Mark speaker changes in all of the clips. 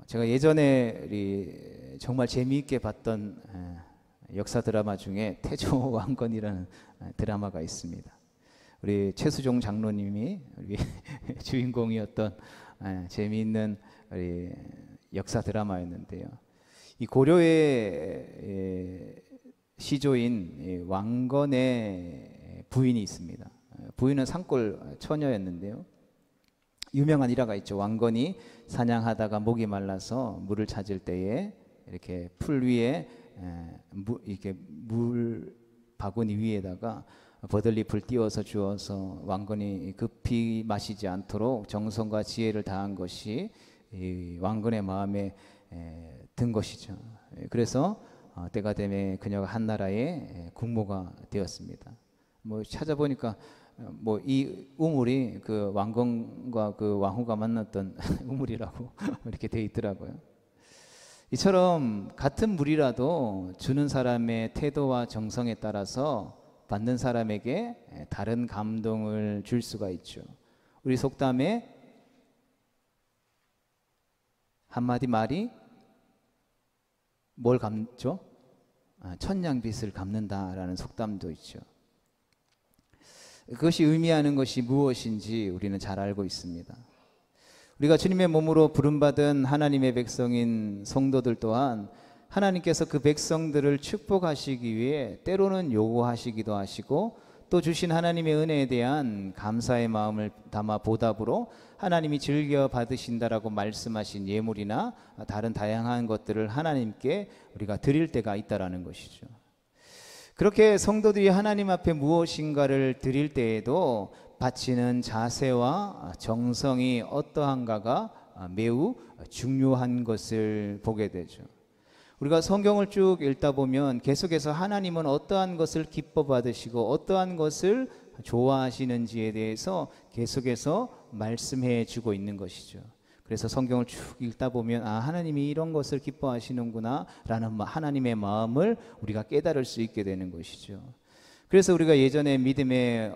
Speaker 1: 제가 예전에 정말 재미있게 봤던 역사 드라마 중에 태조 왕건이라는 드라마가 있습니다. 우리 최수종 장로님이 우리 주인공이었던 재미있는 우리 역사 드라마였는데요. 이 고려의 시조인 왕건의 부인이 있습니다. 부인은 산골 처녀였는데요. 유명한 일화가 있죠. 왕건이 사냥하다가 목이 말라서 물을 찾을 때에 이렇게 풀 위에 이렇게 물 바구니 위에다가 버들잎을 띄워서 주어서 왕건이 급히 마시지 않도록 정성과 지혜를 다한 것이 이 왕건의 마음에 든 것이죠. 그래서 때가 되매 그녀가 한나라의 국모가 되었습니다. 뭐 찾아보니까 뭐 이 우물이 그 왕건과 그 왕후가 만났던 우물이라고 이렇게 돼 있더라고요. 이처럼 같은 물이라도 주는 사람의 태도와 정성에 따라서 받는 사람에게 다른 감동을 줄 수가 있죠. 우리 속담에 한마디 말이 뭘 갚죠? 천냥빚을 갚는다라는 속담도 있죠. 그것이 의미하는 것이 무엇인지 우리는 잘 알고 있습니다. 우리가 주님의 몸으로 부름받은 하나님의 백성인 성도들 또한 하나님께서 그 백성들을 축복하시기 위해 때로는 요구하시기도 하시고 또 주신 하나님의 은혜에 대한 감사의 마음을 담아 보답으로 하나님이 즐겨 받으신다라고 말씀하신 예물이나 다른 다양한 것들을 하나님께 우리가 드릴 때가 있다라는 것이죠. 그렇게 성도들이 하나님 앞에 무엇인가를 드릴 때에도 바치는 자세와 정성이 어떠한가가 매우 중요한 것을 보게 되죠. 우리가 성경을 쭉 읽다 보면 계속해서 하나님은 어떠한 것을 기뻐 받으시고 어떠한 것을 좋아하시는지에 대해서 계속해서 말씀해 주고 있는 것이죠. 그래서 성경을 쭉 읽다 보면 하나님이 이런 것을 기뻐하시는구나 라는 하나님의 마음을 우리가 깨달을 수 있게 되는 것이죠. 그래서 우리가 예전에 믿음의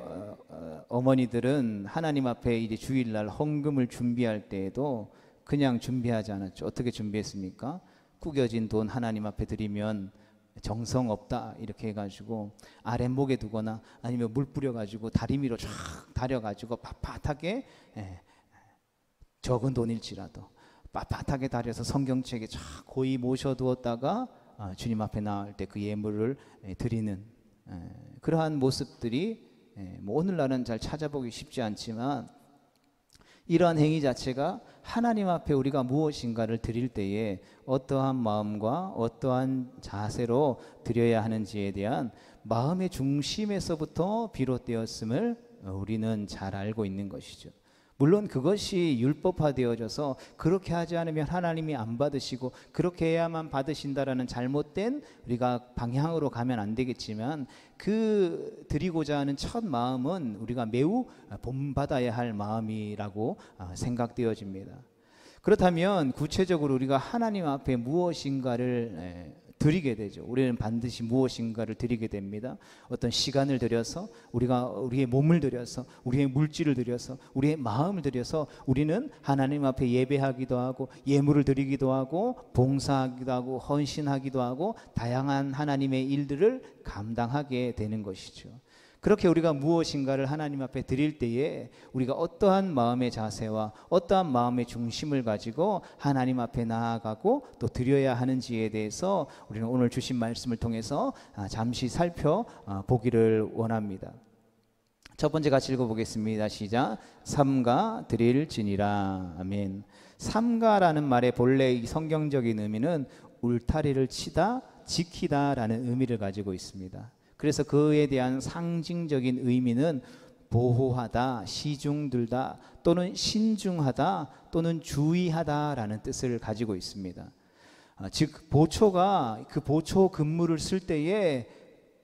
Speaker 1: 어머니들은 하나님 앞에 이제 주일날 헌금을 준비할 때에도 그냥 준비하지 않았죠. 어떻게 준비했습니까? 구겨진 돈 하나님 앞에 드리면 정성 없다 이렇게 해가지고 아랫목에 두거나 아니면 물 뿌려가지고 다리미로 쫙 다려가지고 빳빳하게 적은 돈일지라도 빳빳하게 다려서 성경책에 쫙 고이 모셔두었다가 주님 앞에 나올 때 그 예물을 드리는 그러한 모습들이 뭐 오늘날은 잘 찾아보기 쉽지 않지만 이러한 행위 자체가 하나님 앞에 우리가 무엇인가를 드릴 때에 어떠한 마음과 어떠한 자세로 드려야 하는지에 대한 마음의 중심에서부터 비롯되었음을 우리는 잘 알고 있는 것이죠. 물론 그것이 율법화되어져서 그렇게 하지 않으면 하나님이 안 받으시고 그렇게 해야만 받으신다라는 잘못된 우리가 방향으로 가면 안 되겠지만 그 드리고자 하는 첫 마음은 우리가 매우 본받아야 할 마음이라고 생각되어집니다. 그렇다면 구체적으로 우리가 하나님 앞에 무엇인가를 드리게 되죠. 우리는 반드시 무엇인가를 드리게 됩니다. 어떤 시간을 들여서 우리가 우리의 몸을 들여서 우리의 물질을 들여서 우리의 마음을 들여서 우리는 하나님 앞에 예배하기도 하고 예물을 드리기도 하고 봉사하기도 하고 헌신하기도 하고 다양한 하나님의 일들을 감당하게 되는 것이죠. 그렇게 우리가 무엇인가를 하나님 앞에 드릴 때에 우리가 어떠한 마음의 자세와 어떠한 마음의 중심을 가지고 하나님 앞에 나아가고 또 드려야 하는지에 대해서 우리는 오늘 주신 말씀을 통해서 잠시 살펴보기를 원합니다. 첫 번째 같이 읽어보겠습니다. 시작. 삼가 드릴지니라. 아멘. 삼가라는 말의 본래 이 성경적인 의미는 울타리를 치다, 지키다 라는 의미를 가지고 있습니다. 그래서 그에 대한 상징적인 의미는 보호하다, 시중들다 또는 신중하다 또는 주의하다라는 뜻을 가지고 있습니다. 즉 보초가 그 보초 근무를 쓸 때에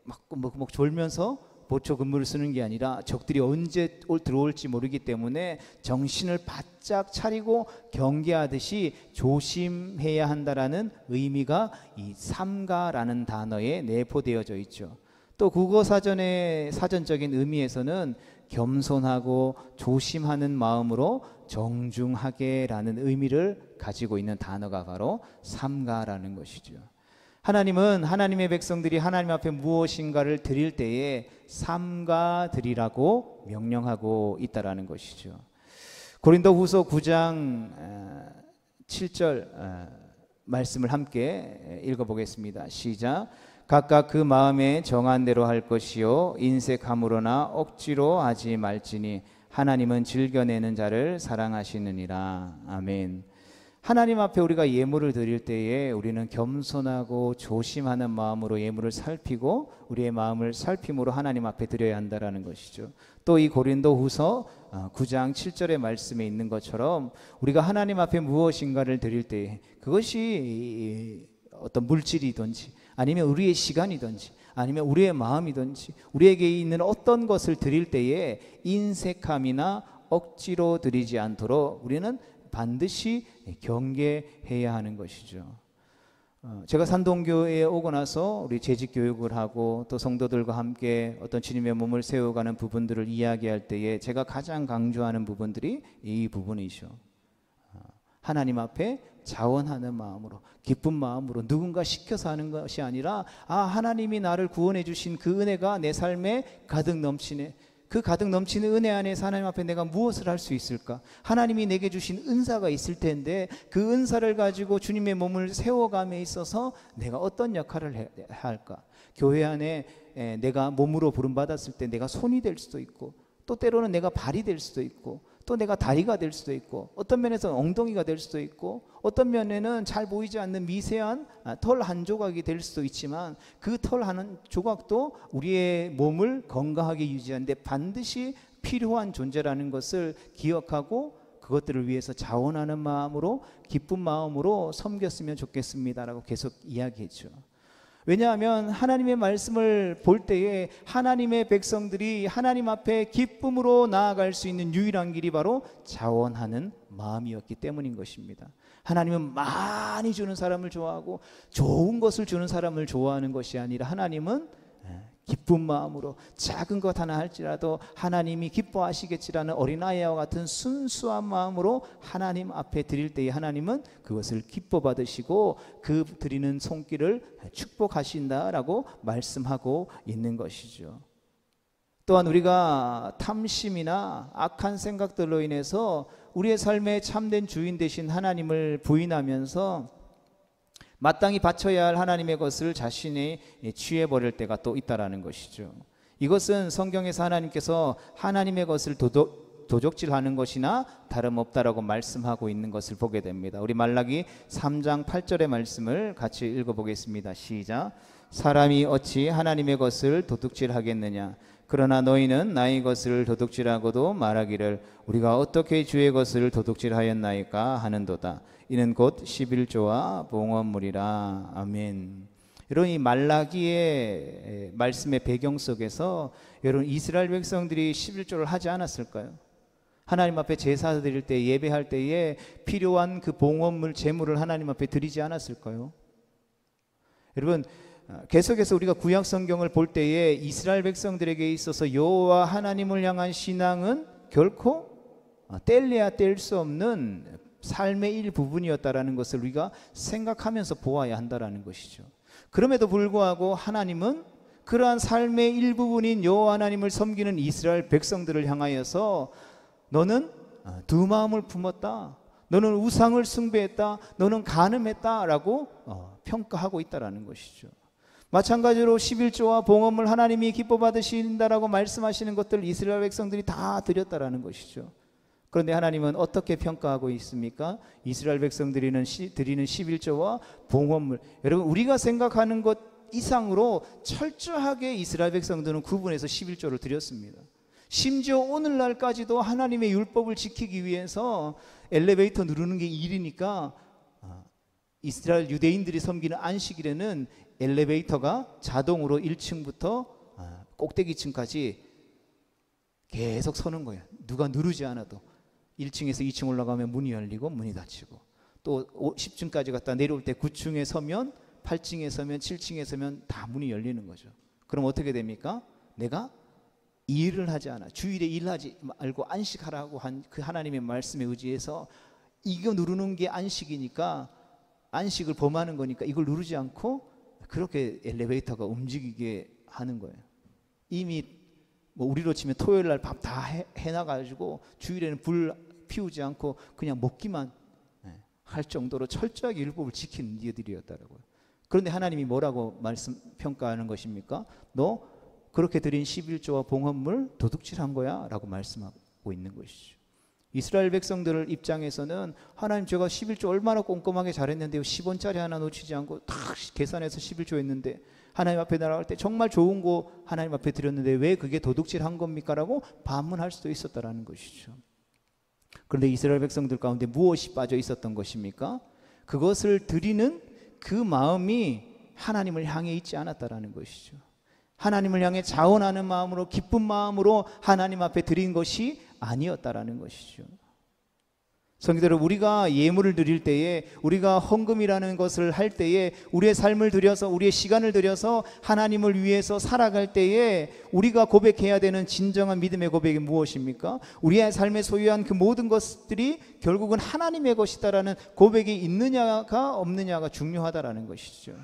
Speaker 1: 막 졸면서 보초 근무를 쓰는 게 아니라 적들이 언제 들어올지 모르기 때문에 정신을 바짝 차리고 경계하듯이 조심해야 한다라는 의미가 이 삼가라는 단어에 내포되어져 있죠. 또 국어사전의 사전적인 의미에서는 겸손하고 조심하는 마음으로 정중하게라는 의미를 가지고 있는 단어가 바로 삼가라는 것이죠. 하나님은 하나님의 백성들이 하나님 앞에 무엇인가를 드릴 때에 삼가 드리라고 명령하고 있다라는 것이죠. 고린도후서 9장 7절 말씀을 함께 읽어보겠습니다. 시작. 각각 그 마음에 정한 대로 할 것이요 인색함으로나 억지로 하지 말지니 하나님은 즐겨내는 자를 사랑하시느니라. 아멘. 하나님 앞에 우리가 예물을 드릴 때에 우리는 겸손하고 조심하는 마음으로 예물을 살피고 우리의 마음을 살핌으로 하나님 앞에 드려야 한다라는 것이죠. 또 이 고린도후서 9장 7절의 말씀에 있는 것처럼 우리가 하나님 앞에 무엇인가를 드릴 때에 그것이 어떤 물질이든지 아니면 우리의 시간이든지 아니면 우리의 마음이든지 우리에게 있는 어떤 것을 드릴 때에 인색함이나 억지로 드리지 않도록 우리는 반드시 경계해야 하는 것이죠. 제가 산동교회에 오고 나서 우리 재직 교육을 하고 또 성도들과 함께 어떤 주님의 몸을 세워가는 부분들을 이야기할 때에 제가 가장 강조하는 부분들이 이 부분이죠. 하나님 앞에 자원하는 마음으로 기쁜 마음으로 누군가 시켜서 하는 것이 아니라 하나님이 나를 구원해 주신 그 은혜가 내 삶에 가득 넘치네. 그 가득 넘치는 은혜 안에서 하나님 앞에 내가 무엇을 할 수 있을까? 하나님이 내게 주신 은사가 있을 텐데 그 은사를 가지고 주님의 몸을 세워감에 있어서 내가 어떤 역할을 해야 할까? 교회 안에 내가 몸으로 부름받았을 때 내가 손이 될 수도 있고 또 때로는 내가 발이 될 수도 있고 또 내가 다리가 될 수도 있고 어떤 면에서는 엉덩이가 될 수도 있고 어떤 면에는 잘 보이지 않는 미세한 털 한 조각이 될 수도 있지만 그 털 한 조각도 우리의 몸을 건강하게 유지하는데 반드시 필요한 존재라는 것을 기억하고 그것들을 위해서 자원하는 마음으로 기쁜 마음으로 섬겼으면 좋겠습니다라고 계속 이야기했죠. 왜냐하면 하나님의 말씀을 볼 때에 하나님의 백성들이 하나님 앞에 기쁨으로 나아갈 수 있는 유일한 길이 바로 자원하는 마음이었기 때문인 것입니다. 하나님은 많이 주는 사람을 좋아하고 좋은 것을 주는 사람을 좋아하는 것이 아니라 하나님은 기쁜 마음으로 작은 것 하나 할지라도 하나님이 기뻐하시겠지라는 어린아이와 같은 순수한 마음으로 하나님 앞에 드릴 때에 하나님은 그것을 기뻐 받으시고 그 드리는 손길을 축복하신다라고 말씀하고 있는 것이죠. 또한 우리가 탐심이나 악한 생각들로 인해서 우리의 삶의 참된 주인 되신 하나님을 부인하면서 마땅히 바쳐야 할 하나님의 것을 자신이 취해버릴 때가 또 있다라는 것이죠. 이것은 성경에서 하나님께서 하나님의 것을 도적질하는 것이나 다름없다라고 말씀하고 있는 것을 보게 됩니다. 우리 말라기 3장 8절의 말씀을 같이 읽어보겠습니다. 시작. 사람이 어찌 하나님의 것을 도둑질하겠느냐? 그러나 너희는 나의 것을 도둑질하고도 말하기를 우리가 어떻게 주의 것을 도둑질하였나이까 하는도다. 이는 곧 11조와 봉헌물이라. 아멘. 여러분, 이 말라기의 말씀의 배경 속에서 여러분 이스라엘 백성들이 11조를 하지 않았을까요? 하나님 앞에 제사 드릴 때 예배할 때에 필요한 그 봉헌물 제물을 하나님 앞에 드리지 않았을까요? 여러분 계속해서 우리가 구약 성경을 볼 때에 이스라엘 백성들에게 있어서 여호와 하나님을 향한 신앙은 결코 뗄래야 뗄 수 없는 삶의 일부분이었다라는 것을 우리가 생각하면서 보아야 한다라는 것이죠. 그럼에도 불구하고 하나님은 그러한 삶의 일부분인 여호와 하나님을 섬기는 이스라엘 백성들을 향하여서 너는 두 마음을 품었다, 너는 우상을 숭배했다, 너는 간음했다라고 평가하고 있다라는 것이죠. 마찬가지로 11조와 봉헌물 하나님이 기뻐 받으신다라고 말씀하시는 것들 이스라엘 백성들이 다 드렸다라는 것이죠. 그런데 하나님은 어떻게 평가하고 있습니까? 이스라엘 백성들이 드리는 11조와 봉헌물, 여러분 우리가 생각하는 것 이상으로 철저하게 이스라엘 백성들은 구분해서 11조를 드렸습니다. 심지어 오늘날까지도 하나님의 율법을 지키기 위해서 엘리베이터 누르는 게 일이니까 이스라엘 유대인들이 섬기는 안식일에는 엘리베이터가 자동으로 1층부터 꼭대기층까지 계속 서는 거예요. 누가 누르지 않아도 1층에서 2층 올라가면 문이 열리고 문이 닫히고 또 10층까지 갔다 내려올 때 9층에 서면 8층에 서면 7층에 서면 다 문이 열리는 거죠. 그럼 어떻게 됩니까? 내가 일을 하지 않아. 주일에 일하지 말고 안식하라고 한 그 하나님의 말씀에 의지해서 이거 누르는 게 안식이니까, 안식을 범하는 거니까 이걸 누르지 않고 그렇게 엘리베이터가 움직이게 하는 거예요. 이미 뭐 우리로 치면 토요일 날 밥 다 해놔가지고 주일에는 불 피우지 않고 그냥 먹기만 할 정도로 철저하게 율법을 지키는 이들이었다라고요. 그런데 하나님이 뭐라고 평가하는 것입니까? 너 그렇게 드린 11조와 봉헌물 도둑질한 거야 라고 말씀하고 있는 것이죠. 이스라엘 백성들 입장에서는 하나님, 제가 11조 얼마나 꼼꼼하게 잘했는데요, 10원짜리 하나 놓치지 않고 다 계산해서 11조 했는데 하나님 앞에 나아갈 때 정말 좋은 거 하나님 앞에 드렸는데 왜 그게 도둑질한 겁니까? 라고 반문할 수도 있었다라는 것이죠. 그런데 이스라엘 백성들 가운데 무엇이 빠져 있었던 것입니까? 그것을 드리는 그 마음이 하나님을 향해 있지 않았다라는 것이죠. 하나님을 향해 자원하는 마음으로, 기쁜 마음으로 하나님 앞에 드린 것이 아니었다라는 것이죠. 성도 여러분, 우리가 예물을 드릴 때에, 우리가 헌금이라는 것을 할 때에, 우리의 삶을 들여서, 우리의 시간을 들여서 하나님을 위해서 살아갈 때에 우리가 고백해야 되는 진정한 믿음의 고백이 무엇입니까? 우리의 삶에 소유한 그 모든 것들이 결국은 하나님의 것이다라는 고백이 있느냐가 없느냐가 중요하다라는 것이죠.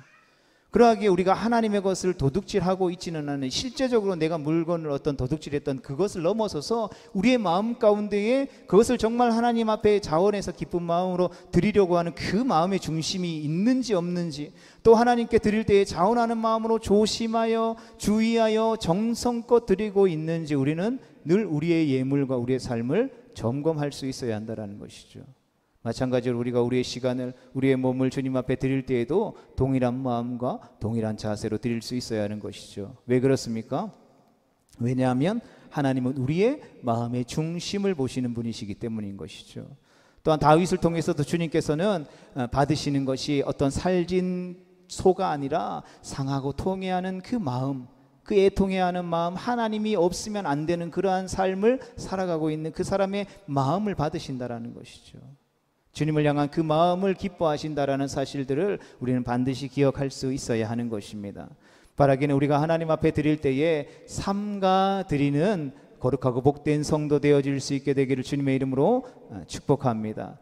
Speaker 1: 그러하기에 우리가 하나님의 것을 도둑질하고 있지는 않은, 실제적으로 내가 물건을 어떤 도둑질했던 그것을 넘어서서 우리의 마음 가운데에 그것을 정말 하나님 앞에 자원해서 기쁜 마음으로 드리려고 하는 그 마음의 중심이 있는지 없는지, 또 하나님께 드릴 때에 자원하는 마음으로 조심하여 주의하여 정성껏 드리고 있는지 우리는 늘 우리의 예물과 우리의 삶을 점검할 수 있어야 한다는 것이죠. 마찬가지로 우리가 우리의 시간을, 우리의 몸을 주님 앞에 드릴 때에도 동일한 마음과 동일한 자세로 드릴 수 있어야 하는 것이죠. 왜 그렇습니까? 왜냐하면 하나님은 우리의 마음의 중심을 보시는 분이시기 때문인 것이죠. 또한 다윗을 통해서도 주님께서는 받으시는 것이 어떤 살진 소가 아니라 상하고 통회하는 그 마음, 그 애통해하는 마음, 하나님이 없으면 안 되는 그러한 삶을 살아가고 있는 그 사람의 마음을 받으신다라는 것이죠. 주님을 향한 그 마음을 기뻐하신다라는 사실들을 우리는 반드시 기억할 수 있어야 하는 것입니다. 바라기는 우리가 하나님 앞에 드릴 때에 삼가 드리는 거룩하고 복된 성도 되어질 수 있게 되기를 주님의 이름으로 축복합니다.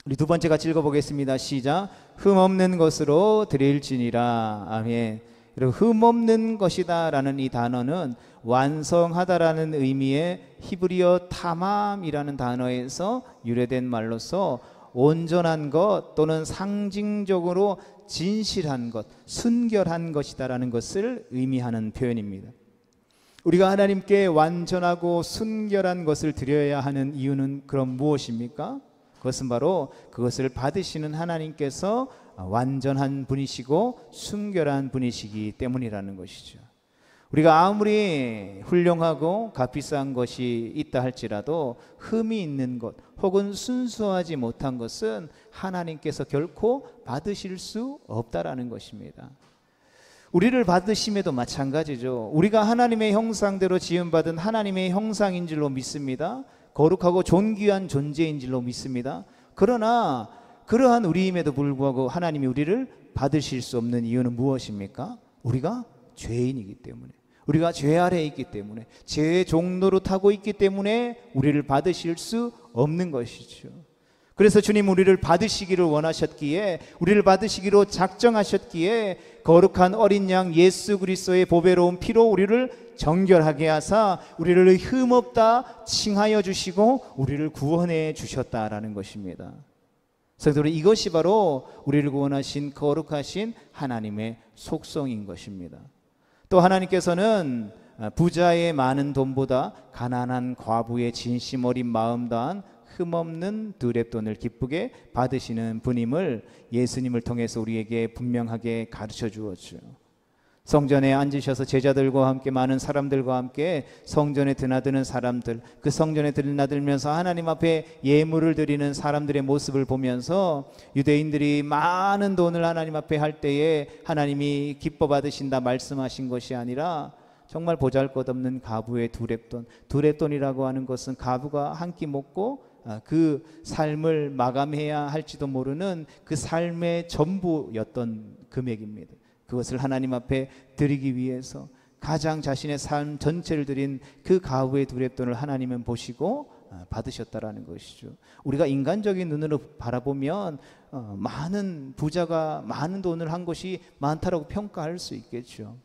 Speaker 1: 우리 두 번째 같이 읽어보겠습니다. 시작. 흠없는 것으로 드릴지니라. 아멘. 여러분, 흠없는 것이다 라는 이 단어는 완성하다라는 의미의 히브리어 타맘이라는 단어에서 유래된 말로서 온전한 것 또는 상징적으로 진실한 것, 순결한 것이다라는 것을 의미하는 표현입니다. 우리가 하나님께 완전하고 순결한 것을 드려야 하는 이유는 그럼 무엇입니까? 그것은 바로 그것을 받으시는 하나님께서 완전한 분이시고 순결한 분이시기 때문이라는 것이죠. 우리가 아무리 훌륭하고 값비싼 것이 있다 할지라도 흠이 있는 것 혹은 순수하지 못한 것은 하나님께서 결코 받으실 수 없다라는 것입니다. 우리를 받으심에도 마찬가지죠. 우리가 하나님의 형상대로 지음받은 하나님의 형상인 줄로 믿습니다. 거룩하고 존귀한 존재인 줄로 믿습니다. 그러나 그러한 우리임에도 불구하고 하나님이 우리를 받으실 수 없는 이유는 무엇입니까? 우리가 죄인이기 때문에, 우리가 죄 아래에 있기 때문에, 죄의 종로로 타고 있기 때문에 우리를 받으실 수 없는 것이죠. 그래서 주님 우리를 받으시기를 원하셨기에, 우리를 받으시기로 작정하셨기에 거룩한 어린 양 예수 그리스도의 보배로운 피로 우리를 정결하게 하사 우리를 흠없다 칭하여 주시고 우리를 구원해 주셨다라는 것입니다. 성도들, 이것이 바로 우리를 구원하신 거룩하신 하나님의 속성인 것입니다. 또 하나님께서는 부자의 많은 돈보다 가난한 과부의 진심 어린 마음 다한 흠없는 두 렙돈을 기쁘게 받으시는 분임을 예수님을 통해서 우리에게 분명하게 가르쳐 주었죠. 성전에 앉으셔서 제자들과 함께, 많은 사람들과 함께 성전에 드나드는 사람들, 그 성전에 드나들면서 하나님 앞에 예물을 드리는 사람들의 모습을 보면서 유대인들이 많은 돈을 하나님 앞에 할 때에 하나님이 기뻐 받으신다 말씀하신 것이 아니라 정말 보잘것없는 가부의 두 렙돈이라고 하는 것은 가부가 한 끼 먹고 그 삶을 마감해야 할지도 모르는 그 삶의 전부였던 금액입니다. 그것을 하나님 앞에 드리기 위해서 가장 자신의 삶 전체를 드린 그 가후의 두렵돈을 하나님은 보시고 받으셨다라는 것이죠. 우리가 인간적인 눈으로 바라보면 많은 부자가 많은 돈을 한 것이 많다라고 평가할 수 있겠죠.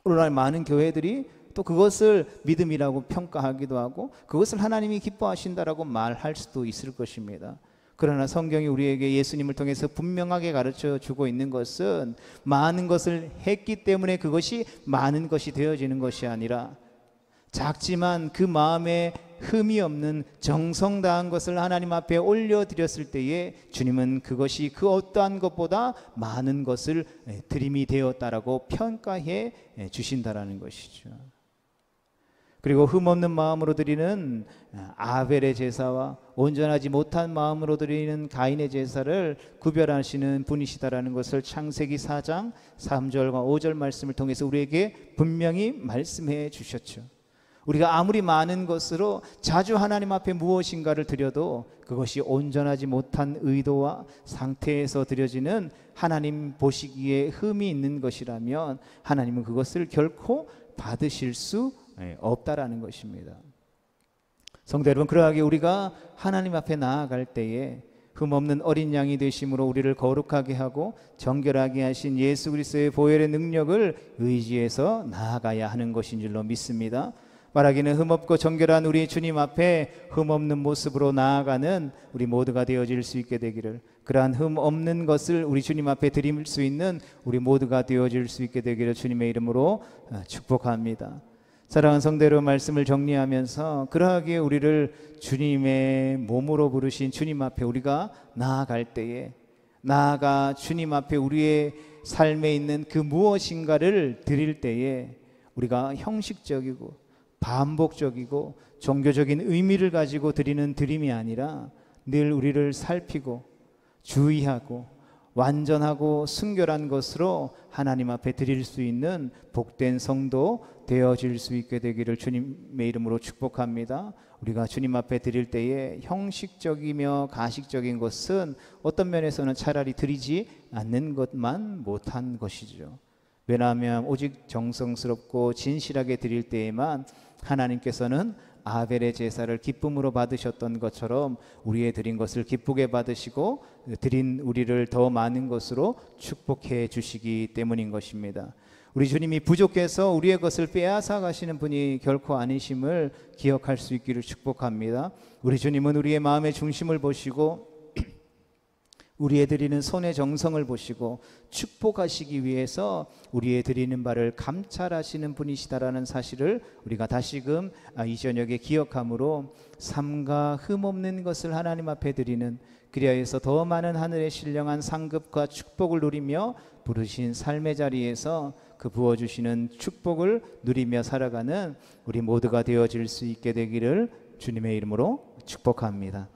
Speaker 1: 오늘날 많은 교회들이 또 그것을 믿음이라고 평가하기도 하고 그것을 하나님이 기뻐하신다라고 말할 수도 있을 것입니다. 그러나 성경이 우리에게 예수님을 통해서 분명하게 가르쳐 주고 있는 것은 많은 것을 했기 때문에 그것이 많은 것이 되어지는 것이 아니라 작지만 그 마음에 흠이 없는 정성 다한 것을 하나님 앞에 올려드렸을 때에 주님은 그것이 그 어떠한 것보다 많은 것을 드림이 되었다라고 평가해 주신다라는 것이죠. 그리고 흠없는 마음으로 드리는 아벨의 제사와 온전하지 못한 마음으로 드리는 가인의 제사를 구별하시는 분이시다라는 것을 창세기 4장 3절과 5절 말씀을 통해서 우리에게 분명히 말씀해 주셨죠. 우리가 아무리 많은 것으로 자주 하나님 앞에 무엇인가를 드려도 그것이 온전하지 못한 의도와 상태에서 드려지는 하나님 보시기에 흠이 있는 것이라면 하나님은 그것을 결코 받으실 수 없다라는 것입니다. 성도 여러분, 그러하게 우리가 하나님 앞에 나아갈 때에 흠없는 어린 양이 되심으로 우리를 거룩하게 하고 정결하게 하신 예수 그리스도의 보혈의 능력을 의지해서 나아가야 하는 것인 줄로 믿습니다. 말하기는 흠없고 정결한 우리 주님 앞에 흠없는 모습으로 나아가는 우리 모두가 되어질 수 있게 되기를, 그러한 흠없는 것을 우리 주님 앞에 드릴 수 있는 우리 모두가 되어질 수 있게 되기를 주님의 이름으로 축복합니다. 사랑하는 성도 여러분, 말씀을 정리하면서 그러하게 우리를 주님의 몸으로 부르신 주님 앞에 우리가 나아갈 때에 나아가 주님 앞에 우리의 삶에 있는 그 무엇인가를 드릴 때에 우리가 형식적이고 반복적이고 종교적인 의미를 가지고 드리는 드림이 아니라 늘 우리를 살피고 주의하고 완전하고 순결한 것으로 하나님 앞에 드릴 수 있는 복된 성도 되어질 수 있게 되기를 주님의 이름으로 축복합니다. 우리가 주님 앞에 드릴 때에 형식적이며 가식적인 것은 어떤 면에서는 차라리 드리지 않는 것만 못한 것이죠. 왜냐하면 오직 정성스럽고 진실하게 드릴 때에만 하나님께서는 아벨의 제사를 기쁨으로 받으셨던 것처럼 우리의 드린 것을 기쁘게 받으시고 드린 우리를 더 많은 것으로 축복해 주시기 때문인 것입니다. 우리 주님이 부족해서 우리의 것을 빼앗아 가시는 분이 결코 아니심을 기억할 수 있기를 축복합니다. 우리 주님은 우리의 마음의 중심을 보시고 우리의 드리는 손의 정성을 보시고 축복하시기 위해서 우리의 드리는 바를 감찰하시는 분이시다라는 사실을 우리가 다시금 이 저녁에 기억함으로 삼가 흠없는 것을 하나님 앞에 드리는, 그리하여서 더 많은 하늘의 신령한 상급과 축복을 누리며 부르신 삶의 자리에서 그 부어주시는 축복을 누리며 살아가는 우리 모두가 되어질 수 있게 되기를 주님의 이름으로 축복합니다.